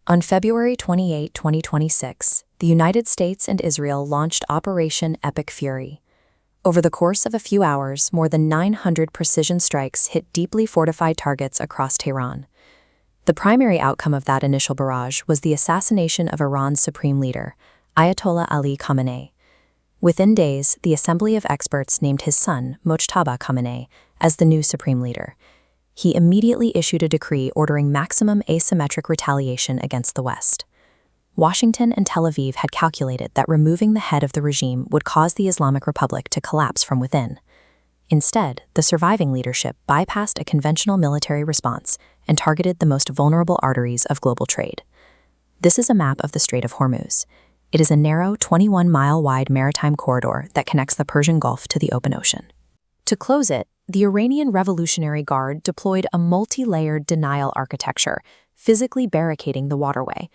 On February 28, 2026, the United States and Israel launched Operation Epic Fury. Over the course of a few hours, more than 900 precision strikes hit deeply fortified targets across Tehran. The primary outcome of that initial barrage was the assassination of Iran's supreme leader, Ayatollah Ali Khamenei. Within days, the Assembly of Experts named his son, Mojtaba Khamenei, as the new supreme leader. He immediately issued a decree ordering maximum asymmetric retaliation against the West. Washington and Tel Aviv had calculated that removing the head of the regime would cause the Islamic Republic to collapse from within. Instead, the surviving leadership bypassed a conventional military response and targeted the most vulnerable arteries of global trade. This is a map of the Strait of Hormuz. It is a narrow 21-mile-wide maritime corridor that connects the Persian Gulf to the open ocean. To close it, the Iranian Revolutionary Guard deployed a multi-layered denial architecture, physically barricading the waterway.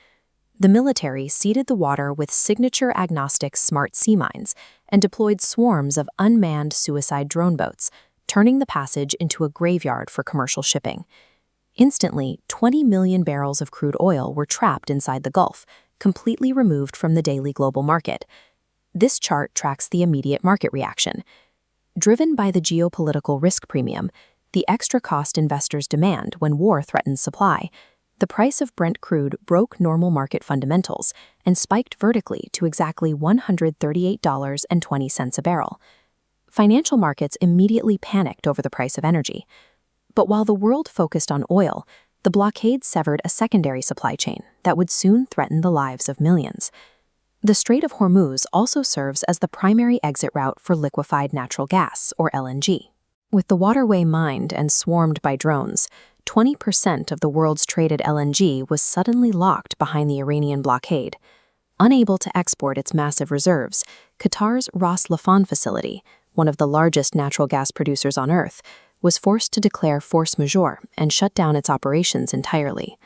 The military seeded the water with signature-agnostic smart sea mines and deployed swarms of unmanned suicide drone boats, turning the passage into a graveyard for commercial shipping. Instantly, 20 million barrels of crude oil were trapped inside the Gulf, completely removed from the daily global market. This chart tracks the immediate market reaction. Driven by the geopolitical risk premium, the extra cost investors demand when war threatens supply, the price of Brent crude broke normal market fundamentals and spiked vertically to exactly $138.20 a barrel. Financial markets immediately panicked over the price of energy. But while the world focused on oil, the blockade severed a secondary supply chain that would soon threaten the lives of millions. The Strait of Hormuz also serves as the primary exit route for liquefied natural gas, or LNG. With the waterway mined and swarmed by drones, 20% of the world's traded LNG was suddenly locked behind the Iranian blockade. Unable to export its massive reserves, Qatar's Ras Laffan facility, one of the largest natural gas producers on Earth, was forced to declare force majeure and shut down its operations entirely.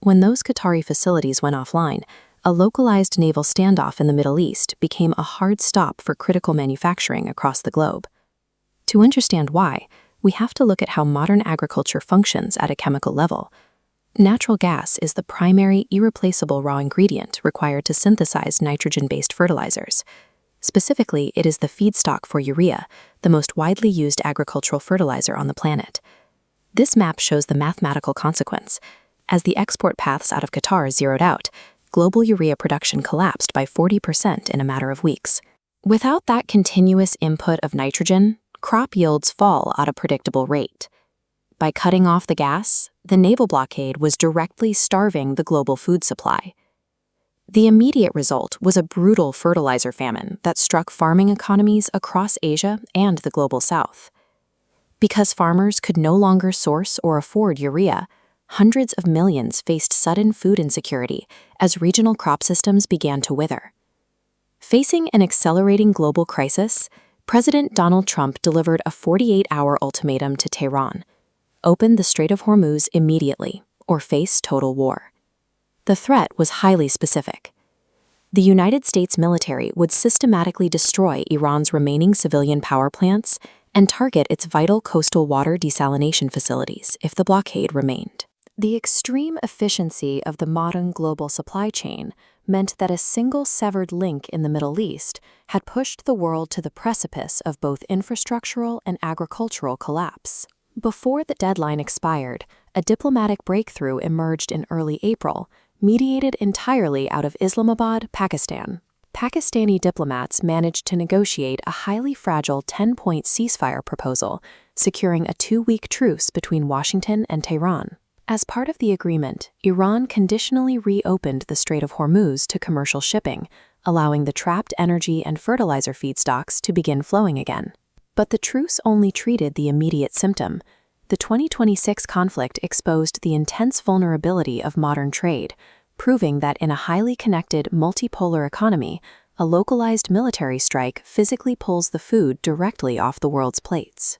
When those Qatari facilities went offline, a localized naval standoff in the Middle East became a hard stop for critical manufacturing across the globe. To understand why, we have to look at how modern agriculture functions at a chemical level. Natural gas is the primary, irreplaceable raw ingredient required to synthesize nitrogen-based fertilizers. Specifically, it is the feedstock for urea, the most widely used agricultural fertilizer on the planet. This map shows the mathematical consequence. As the export paths out of Qatar zeroed out, global urea production collapsed by 40% in a matter of weeks. Without that continuous input of nitrogen, crop yields fall at a predictable rate. By cutting off the gas, the naval blockade was directly starving the global food supply. The immediate result was a brutal fertilizer famine that struck farming economies across Asia and the global south. Because farmers could no longer source or afford urea, hundreds of millions faced sudden food insecurity as regional crop systems began to wither. Facing an accelerating global crisis, President Donald Trump delivered a 48-hour ultimatum to Tehran: open the Strait of Hormuz immediately, or face total war. The threat was highly specific. The United States military would systematically destroy Iran's remaining civilian power plants and target its vital coastal water desalination facilities if the blockade remained. The extreme efficiency of the modern global supply chain meant that a single severed link in the Middle East had pushed the world to the precipice of both infrastructural and agricultural collapse. Before the deadline expired, a diplomatic breakthrough emerged in early April, mediated entirely out of Islamabad, Pakistan. Pakistani diplomats managed to negotiate a highly fragile 10-point ceasefire proposal, securing a 2-week truce between Washington and Tehran. As part of the agreement, Iran conditionally reopened the Strait of Hormuz to commercial shipping, allowing the trapped energy and fertilizer feedstocks to begin flowing again. But the truce only treated the immediate symptom. The 2026 conflict exposed the intense vulnerability of modern trade, proving that in a highly connected, multipolar economy, a localized military strike physically pulls the food directly off the world's plates.